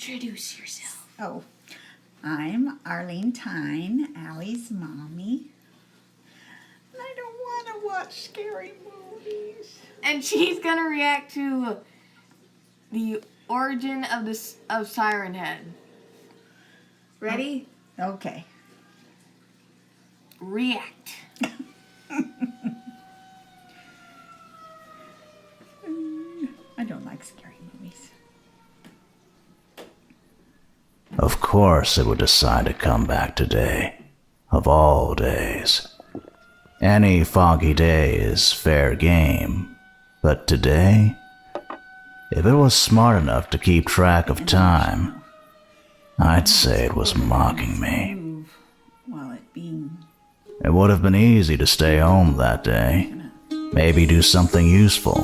introduce yourself. Oh, I'm Arlene Tyne, Allie's mommy. And I don't want to watch scary movies. And she's gonna react to the origin of SIRINHEAD. Ready? Okay. React. I don't like scary movies. Of course it would decide to come back today, of all days. Any foggy day is fair game, but today, if it was smart enough to keep track of time, I'd say it was mocking me. Move while it being... It would have been easy to stay home that day, maybe do something useful,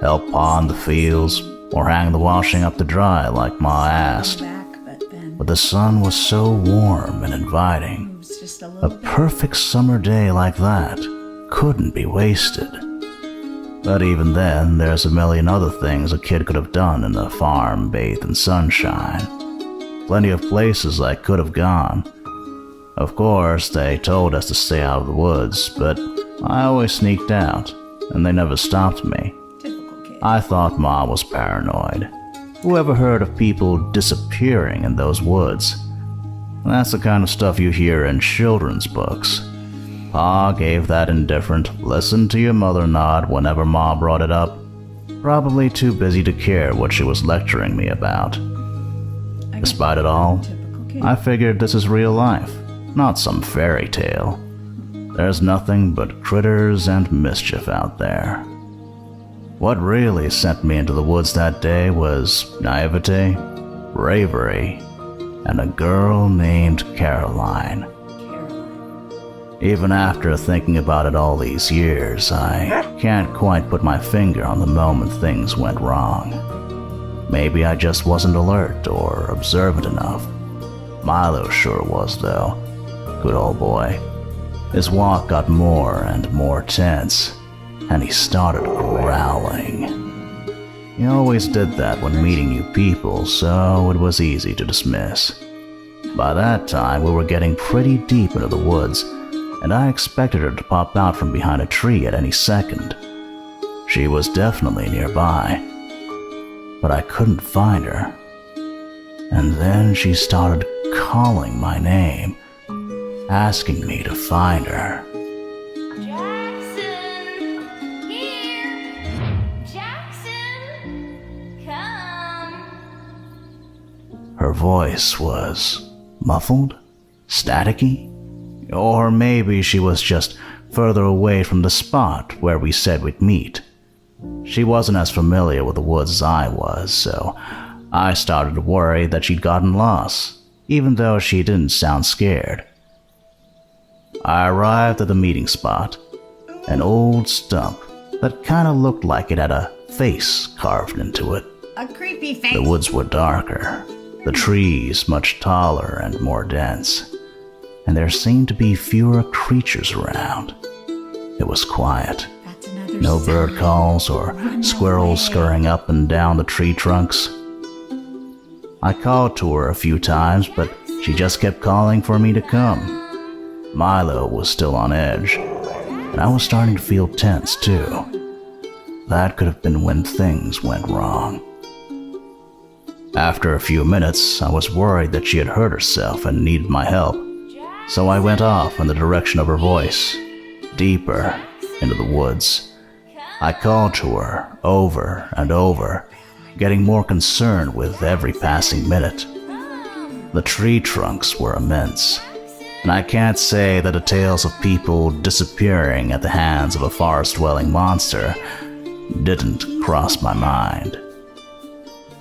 help paw in the fields, or hang the washing up to dry like Ma asked. But the sun was so warm and inviting. A perfect summer day like that couldn't be wasted. But even then, there's a million other things a kid could have done in a farm bathed in sunshine. Plenty of places I could have gone. Of course, they told us to stay out of the woods, but I always sneaked out, and they never stopped me. Typical kid. I thought Ma was paranoid. Who ever heard of people disappearing in those woods? That's the kind of stuff you hear in children's books. Pa gave that indifferent, listen to your mother nod whenever Ma brought it up. Probably too busy to care what she was lecturing me about. Despite it all, I figured this is real life, not some fairy tale. There's nothing but critters and mischief out there. What really sent me into the woods that day was naivete, bravery, and a girl named Caroline. Even after thinking about it all these years, I can't quite put my finger on the moment things went wrong. Maybe I just wasn't alert or observant enough. Milo sure was, though. Good old boy. His walk got more and more tense, and he started growling. He always did that when meeting new people, so it was easy to dismiss. By that time, we were getting pretty deep into the woods, and I expected her to pop out from behind a tree at any second. She was definitely nearby, but I couldn't find her. And then she started calling my name, asking me to find her. Her voice was muffled, staticky, or maybe she was just further away from the spot where we said we'd meet. She wasn't as familiar with the woods as I was, so I started to worry that she'd gotten lost, even though she didn't sound scared. I arrived at the meeting spot, an old stump that kind of looked like it had a face carved into it. A creepy face. The woods were darker, the trees much taller and more dense, and there seemed to be fewer creatures around. It was quiet. No bird calls or squirrels scurrying up and down the tree trunks. I called to her a few times, but she just kept calling for me to come. Milo was still on edge, and I was starting to feel tense too. That could have been when things went wrong. After a few minutes, I was worried that she had hurt herself and needed my help, so I went off in the direction of her voice, deeper into the woods. I called to her over and over, getting more concerned with every passing minute. The tree trunks were immense, and I can't say that the tales of people disappearing at the hands of a forest-dwelling monster didn't cross my mind.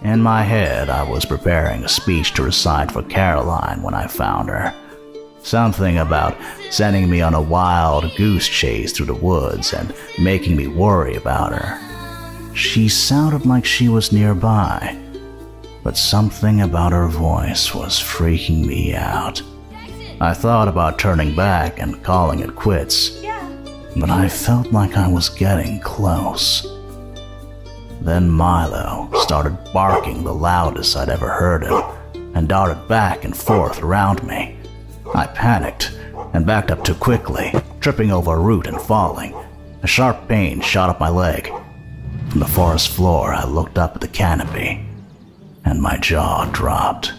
In my head, I was preparing a speech to recite for Caroline when I found her. Something about sending me on a wild goose chase through the woods and making me worry about her. She sounded like she was nearby, but something about her voice was freaking me out. I thought about turning back and calling it quits, but I felt like I was getting close. Then Milo started barking the loudest I'd ever heard him and darted back and forth around me. I panicked and backed up too quickly, tripping over a root and falling. A sharp pain shot up my leg. From the forest floor, I looked up at the canopy, and my jaw dropped.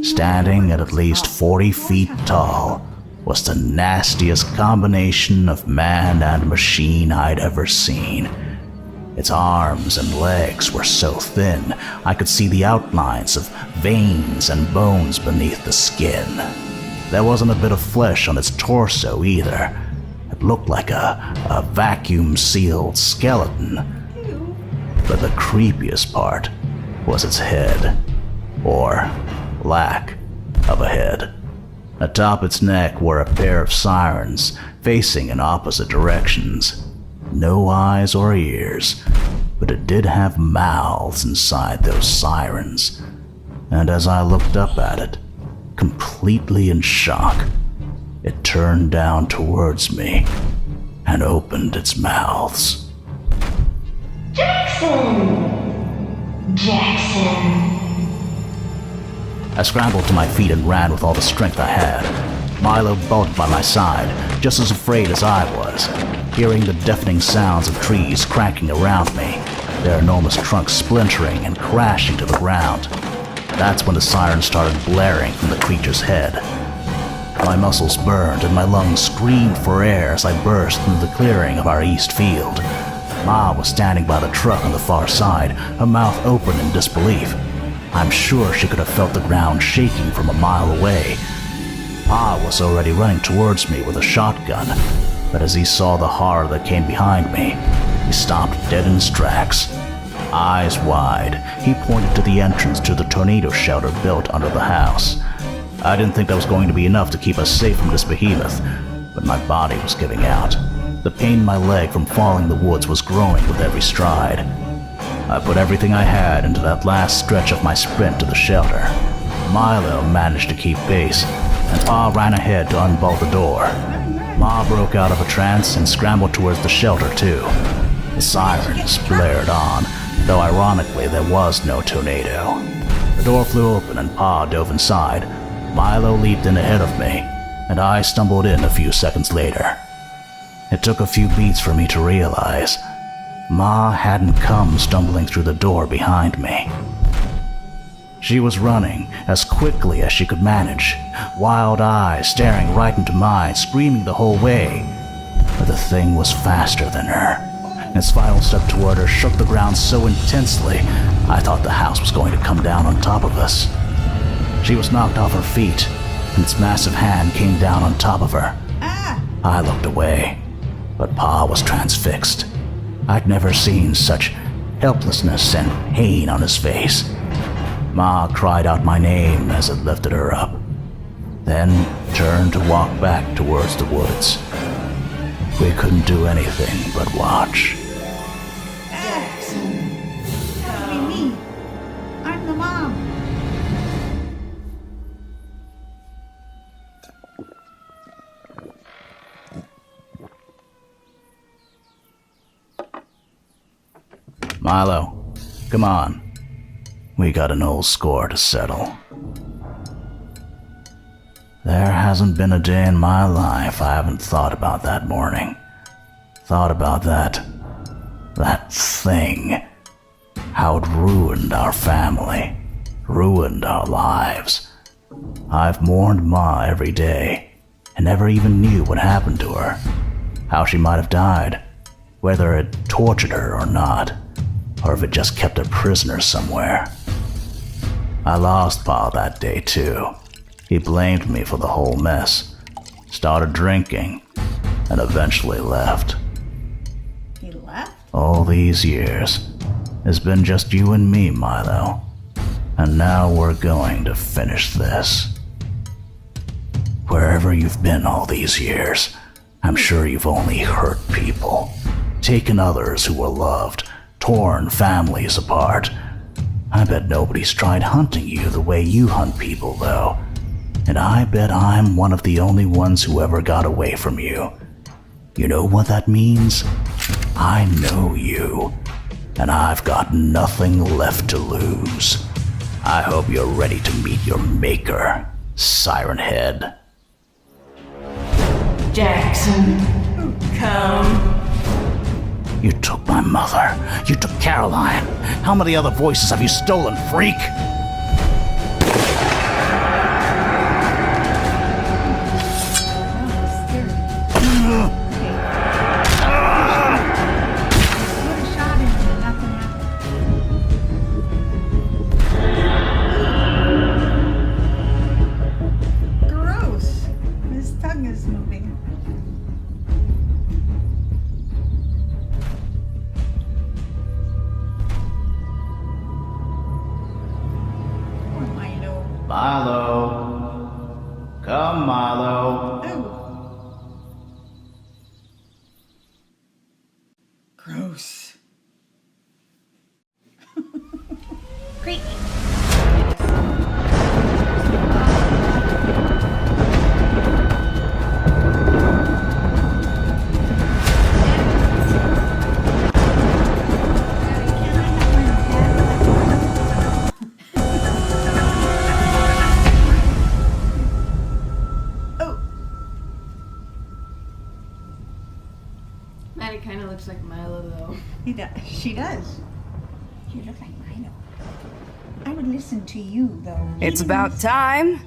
Standing at least 40 feet tall was the nastiest combination of man and machine I'd ever seen. Its arms and legs were so thin, I could see the outlines of veins and bones beneath the skin. There wasn't a bit of flesh on its torso either. It looked like a vacuum-sealed skeleton. But the creepiest part was its head, or lack of a head. Atop its neck were a pair of sirens facing in opposite directions. No eyes or ears, but it did have mouths inside those sirens. And as I looked up at it, completely in shock, it turned down towards me and opened its mouths. Jackson! I scrambled to my feet and ran with all the strength I had. Milo bulked by my side, just as afraid as I was, hearing the deafening sounds of trees cracking around me, their enormous trunks splintering and crashing to the ground. That's when the siren started blaring from the creature's head. My muscles burned and my lungs screamed for air as I burst into the clearing of our east field. Ma was standing by the truck on the far side, her mouth open in disbelief. I'm sure she could have felt the ground shaking from a mile away. Pa was already running towards me with a shotgun, but as he saw the horror that came behind me, he stopped dead in his tracks. Eyes wide, he pointed to the entrance to the tornado shelter built under the house. I didn't think that was going to be enough to keep us safe from this behemoth, but my body was giving out. The pain in my leg from falling in the woods was growing with every stride. I put everything I had into that last stretch of my sprint to the shelter. Milo managed to keep pace, and Pa ran ahead to unbolt the door. Ma broke out of a trance and scrambled towards the shelter too. The sirens blared on, though ironically there was no tornado. The door flew open and Pa dove inside. Milo leaped in ahead of me, and I stumbled in a few seconds later. It took a few beats for me to realize Ma hadn't come stumbling through the door behind me. She was running as quickly as she could manage, wild eyes staring right into mine, screaming the whole way. But the thing was faster than her. Its final step toward her shook the ground so intensely, I thought the house was going to come down on top of us. She was knocked off her feet, and its massive hand came down on top of her. I looked away, but Pa was transfixed. I'd never seen such helplessness and pain on his face. Ma cried out my name as it lifted her up, then turned to walk back towards the woods. We couldn't do anything but watch. Jackson! That'd be me. I'm the mom. Milo, come on. We got an old score to settle. There hasn't been a day in my life I haven't thought about that morning. Thought about that thing. How it ruined our family, ruined our lives. I've mourned Ma every day, and never even knew what happened to her. How she might have died, whether it tortured her or not, or if it just kept her prisoner somewhere. I lost Pa that day too. He blamed me for the whole mess, started drinking, and eventually left. He left? All these years, it's been just you and me, Milo. And now we're going to finish this. Wherever you've been all these years, I'm sure you've only hurt people, taken others who were loved, torn families apart. I bet nobody's tried hunting you the way you hunt people, though. And I bet I'm one of the only ones who ever got away from you. You know what that means? I know you. and I've got nothing left to lose. I hope you're ready to meet your maker, SIRINHEAD. Jackson, come. You took my mother. You took Caroline. How many other voices have you stolen, freak? Gross. His tongue is moving. Poor Milo. Milo. Come, Milo. Oh. Gross. Creepy. Maddie kind of looks like Milo, though. He does. She does. You look like Milo. I would listen to you, though. It's about time.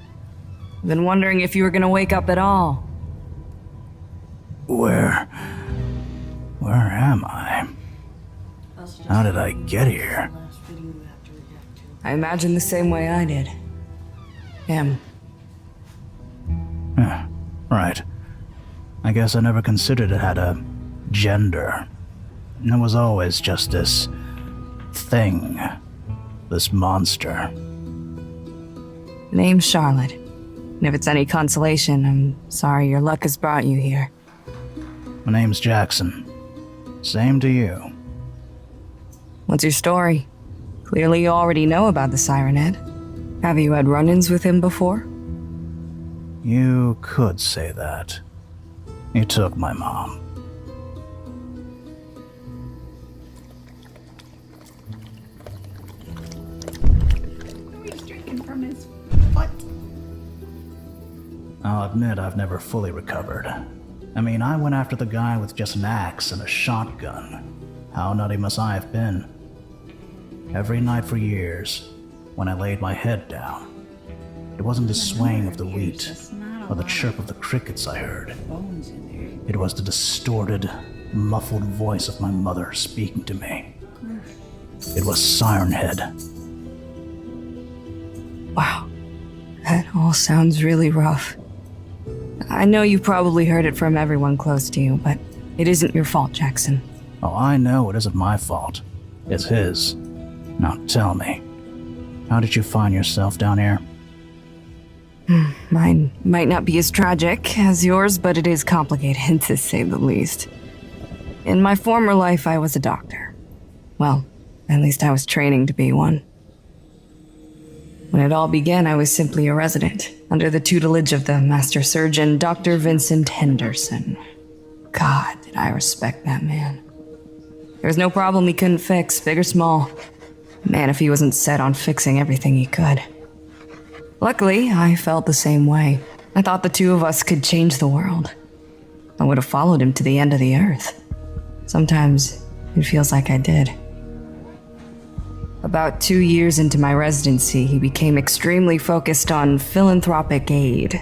Been wondering if you were gonna wake up at all. Where am I? How did I get here? Last video we have to react to. I imagine the same way I did. Him. Right. I guess I never considered it had a gender. It was always just this thing. This monster. Name's Charlotte. And if it's any consolation, I'm sorry your luck has brought you here. My name's Jackson. Same to you. What's your story? Clearly you already know about the SIRINHEAD. Have you had run-ins with him before? You could say that. You took my mom. He's drinking from his foot. I'll admit I've never fully recovered. I mean, I went after the guy with just an axe and a shotgun. How nutty must I have been? Every night for years, when I laid my head down, it wasn't the swaying of the wheat or the chirp of the crickets I heard. Bones in there. It was the distorted, muffled voice of my mother speaking to me. It was SIRINHEAD. Wow. That all sounds really rough. I know you've probably heard it from everyone close to you, but it isn't your fault, Jackson. Oh, I know it isn't my fault. It's his. Now tell me, how did you find yourself down here? Mine might not be as tragic as yours, but it is complicated, to say the least. In my former life, I was a doctor. Well, at least I was training to be one. When it all began, I was simply a resident, under the tutelage of the master surgeon, Dr. Vincent Henderson. God, did I respect that man. There was no problem he couldn't fix, big or small. Man, if he wasn't set on fixing everything he could. Luckily, I felt the same way. I thought the two of us could change the world. I would have followed him to the end of the earth. Sometimes, it feels like I did. About 2 years into my residency, he became extremely focused on philanthropic aid.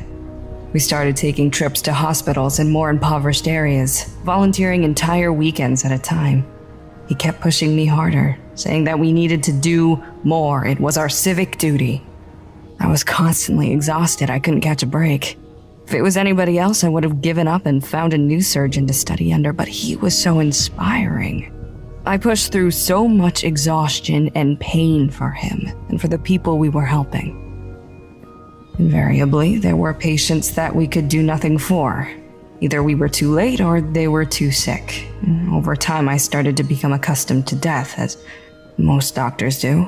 We started taking trips to hospitals in more impoverished areas, volunteering entire weekends at a time. He kept pushing me harder, saying that we needed to do more. It was our civic duty. I was constantly exhausted. I couldn't catch a break. If it was anybody else, I would have given up and found a new surgeon to study under, but he was so inspiring. I pushed through so much exhaustion and pain for him and for the people we were helping. Invariably, there were patients that we could do nothing for. Either we were too late or they were too sick. And over time, I started to become accustomed to death, as most doctors do.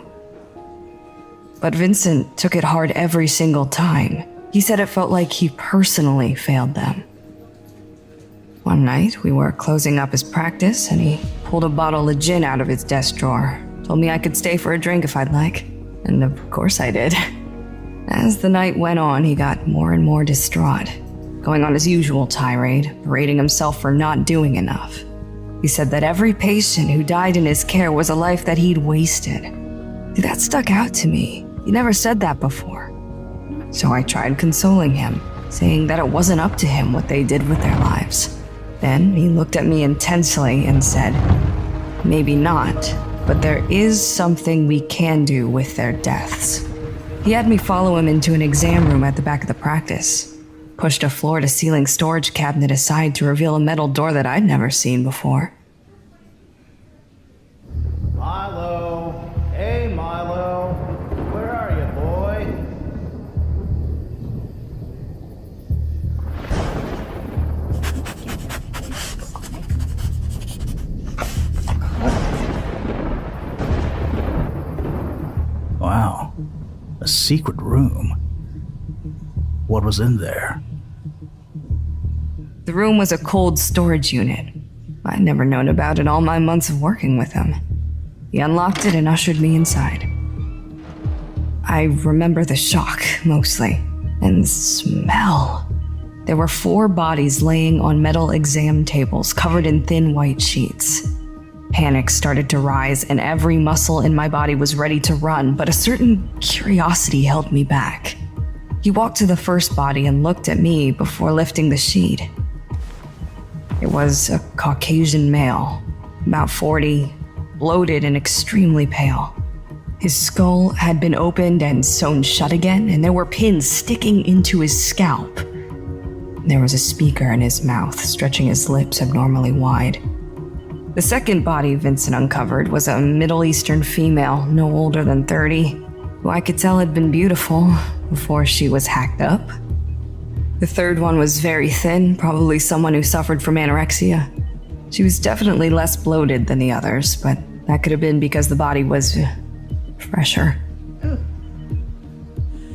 But Vincent took it hard every single time. He said it felt like he personally failed them. One night, we were closing up his practice, and he pulled a bottle of gin out of his desk drawer. Told me I could stay for a drink if I'd like. And of course I did. As the night went on, he got more and more distraught, going on his usual tirade, berating himself for not doing enough. He said that every patient who died in his care was a life that he'd wasted. See, that stuck out to me. He never said that before. So I tried consoling him, saying that it wasn't up to him what they did with their lives. Then he looked at me intensely and said, "Maybe not, but there is something we can do with their deaths." He had me follow him into an exam room at the back of the practice, pushed a floor-to-ceiling storage cabinet aside to reveal a metal door that I'd never seen before. Milo! Hey, Milo! Where are you, boy? Wow. A secret room. What was in there? The room was a cold storage unit. I'd never known about it all my months of working with him. He unlocked it and ushered me inside. I remember the shock, mostly, and the smell. There were 4 bodies laying on metal exam tables covered in thin white sheets. Panic started to rise, and every muscle in my body was ready to run, but a certain curiosity held me back. He walked to the first body and looked at me before lifting the sheet. It was a Caucasian male, about 40, bloated and extremely pale. His skull had been opened and sewn shut again, and there were pins sticking into his scalp. There was a speaker in his mouth, stretching his lips abnormally wide. The second body Vincent uncovered was a Middle Eastern female, no older than 30, who I could tell had been beautiful before she was hacked up. The third one was very thin, probably someone who suffered from anorexia. She was definitely less bloated than the others, but that could have been because the body was fresher.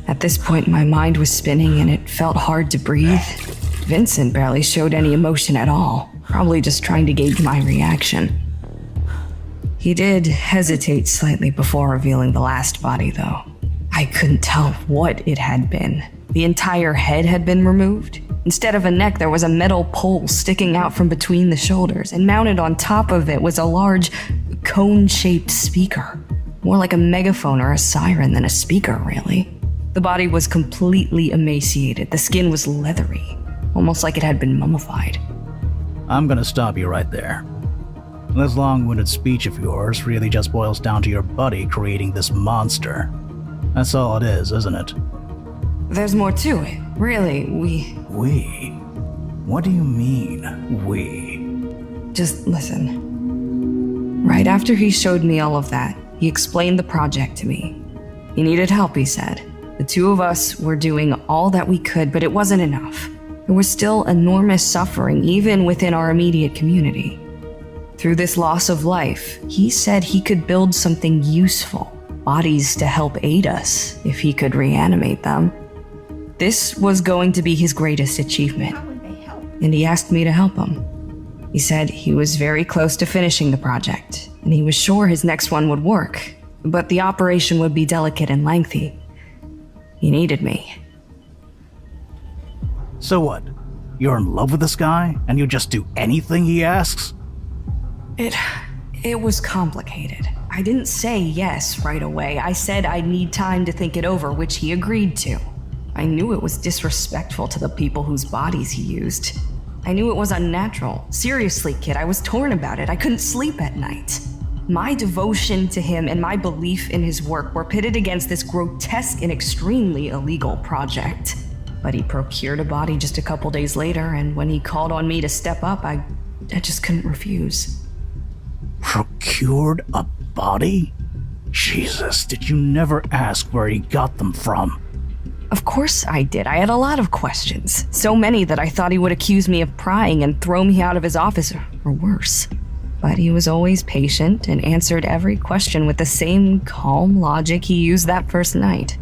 At this point, my mind was spinning and it felt hard to breathe. Vincent barely showed any emotion at all, probably just trying to gauge my reaction. He did hesitate slightly before revealing the last body, though. I couldn't tell what it had been. The entire head had been removed. Instead of a neck, there was a metal pole sticking out from between the shoulders, and mounted on top of it was a large, cone-shaped speaker. More like a megaphone or a siren than a speaker, really. The body was completely emaciated. The skin was leathery, almost like it had been mummified. I'm gonna stop you right there. This long-winded speech of yours really just boils down to your buddy creating this monster. That's all it is, isn't it? There's more to it. Really, we... We? What do you mean, we? Just listen. Right after he showed me all of that, he explained the project to me. He needed help, he said. The 2 of us were doing all that we could, but it wasn't enough. There was still enormous suffering, even within our immediate community. Through this loss of life, he said he could build something useful, bodies to help aid us if he could reanimate them. This was going to be his greatest achievement, How would they help? and he asked me to help him. He said he was very close to finishing the project, and he was sure his next one would work, but the operation would be delicate and lengthy. He needed me. So what? You're in love with this guy, and you just do anything he asks? It was complicated. I didn't say yes right away. I said I'd need time to think it over, which he agreed to. I knew it was disrespectful to the people whose bodies he used. I knew it was unnatural. Seriously, kid, I was torn about it. I couldn't sleep at night. My devotion to him and my belief in his work were pitted against this grotesque and extremely illegal project. But he procured a body just a couple days later, and when he called on me to step up, I just couldn't refuse. Procured a body? Jesus, did you never ask where he got them from? Of course I did. I had a lot of questions. So many that I thought he would accuse me of prying and throw me out of his office, or worse. But he was always patient and answered every question with the same calm logic he used that first night.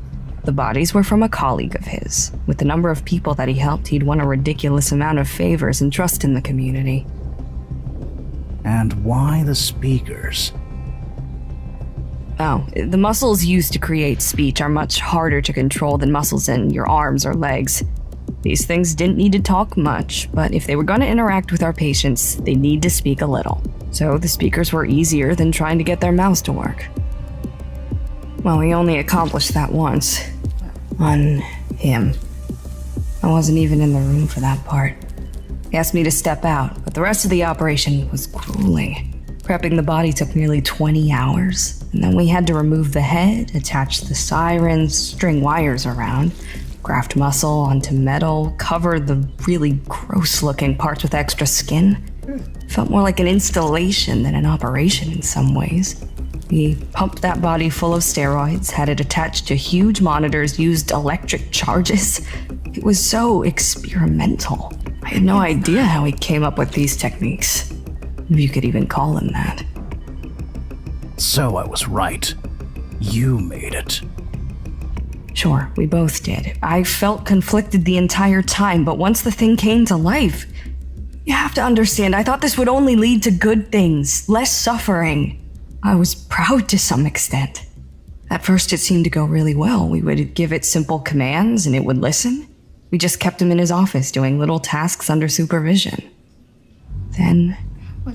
The bodies were from a colleague of his. With the number of people that he helped, he'd won a ridiculous amount of favors and trust in the community. And why the speakers? Oh, the muscles used to create speech are much harder to control than muscles in your arms or legs. These things didn't need to talk much, but if they were going to interact with our patients, they need to speak a little. So the speakers were easier than trying to get their mouths to work. Well, we only accomplished that once. On him. I wasn't even in the room for that part. He asked me to step out, but the rest of the operation was grueling. Prepping the body took nearly 20 hours, and then we had to remove the head, attach the sirens, string wires around, graft muscle onto metal, cover the really gross-looking parts with extra skin. It felt more like an installation than an operation in some ways. We pumped that body full of steroids, had it attached to huge monitors, used electric charges. It was so experimental. I had no idea how he came up with these techniques, if you could even call them that. So I was right. You made it. Sure, we both did. I felt conflicted the entire time, but once the thing came to life, you have to understand, I thought this would only lead to good things, less suffering. I was proud to some extent. At first it seemed to go really well. We would give it simple commands and it would listen. We just kept him in his office doing little tasks under supervision. Then,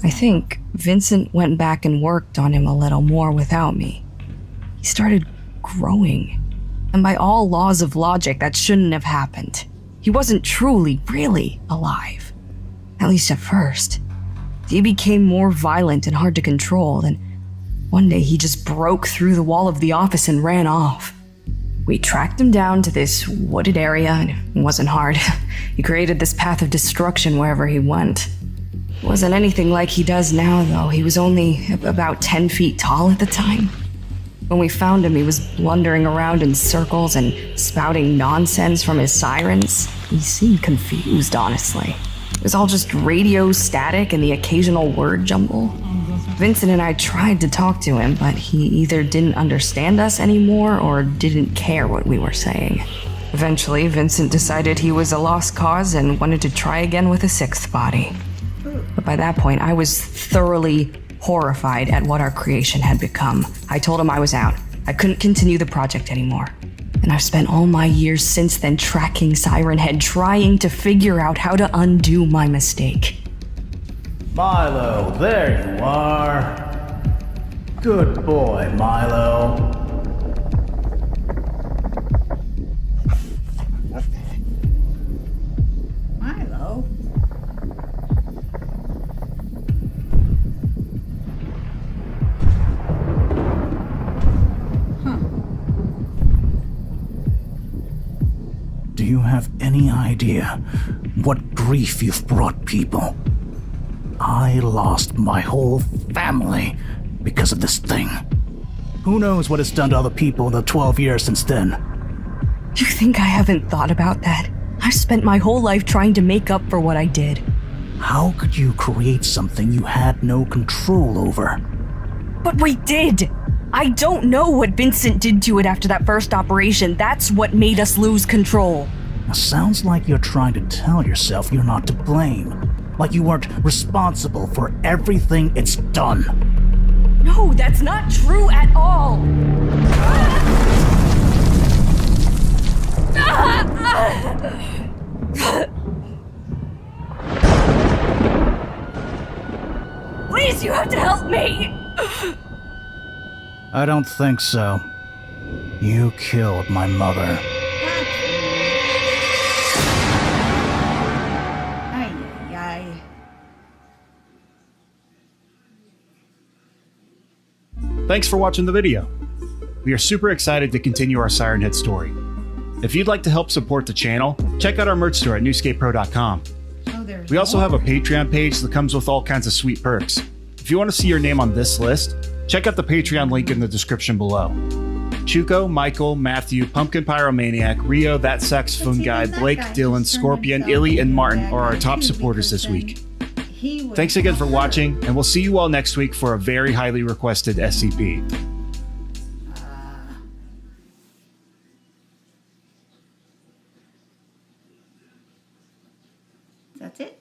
I think, Vincent went back and worked on him a little more without me. He started growing. And by all laws of logic, that shouldn't have happened. He wasn't truly, really alive. At least at first. He became more violent and hard to control, and one day he just broke through the wall of the office and ran off. We tracked him down to this wooded area, and it wasn't hard. He created this path of destruction wherever he went. It wasn't anything like he does now, though. He was only about 10 feet tall at the time. When we found him, he was blundering around in circles and spouting nonsense from his sirens. He seemed confused, honestly. It was all just radio static and the occasional word jumble. Vincent and I tried to talk to him, but he either didn't understand us anymore or didn't care what we were saying. Eventually, Vincent decided he was a lost cause and wanted to try again with a sixth body. But by that point, I was thoroughly horrified at what our creation had become. I told him I was out. I couldn't continue the project anymore. And I've spent all my years since then tracking SIRINHEAD, trying to figure out how to undo my mistake. Milo, there you are. Good boy, Milo. Milo? Do you have any idea what grief you've brought people? I lost my whole family because of this thing. Who knows what it's done to other people in the 12 years since then? You think I haven't thought about that? I've spent my whole life trying to make up for what I did. How could you create something you had no control over? But we did! I don't know what Vincent did to it after that first operation. That's what made us lose control. It sounds like you're trying to tell yourself you're not to blame. Like you weren't responsible for everything it's done. No, that's not true at all. Please, you have to help me. I don't think so. You killed my mother. Ay, ay, ay. Thanks for watching the video. We are super excited to continue our SIRINHEAD story. If you'd like to help support the channel, check out our merch store at newscapepro.com. Oh, there's We also more. have a Patreon page that comes with all kinds of sweet perks. If you want to see your name on this list, check out the Patreon link in the description below. Chuko, Michael, Matthew, Pumpkin Pyromaniac, Rio, That Sex Fungi, Blake, Dylan, Scorpion, Illy, and Martin are our top supporters this week. Thanks again for watching, and we'll see you all next week for a very highly requested SCP. That's it.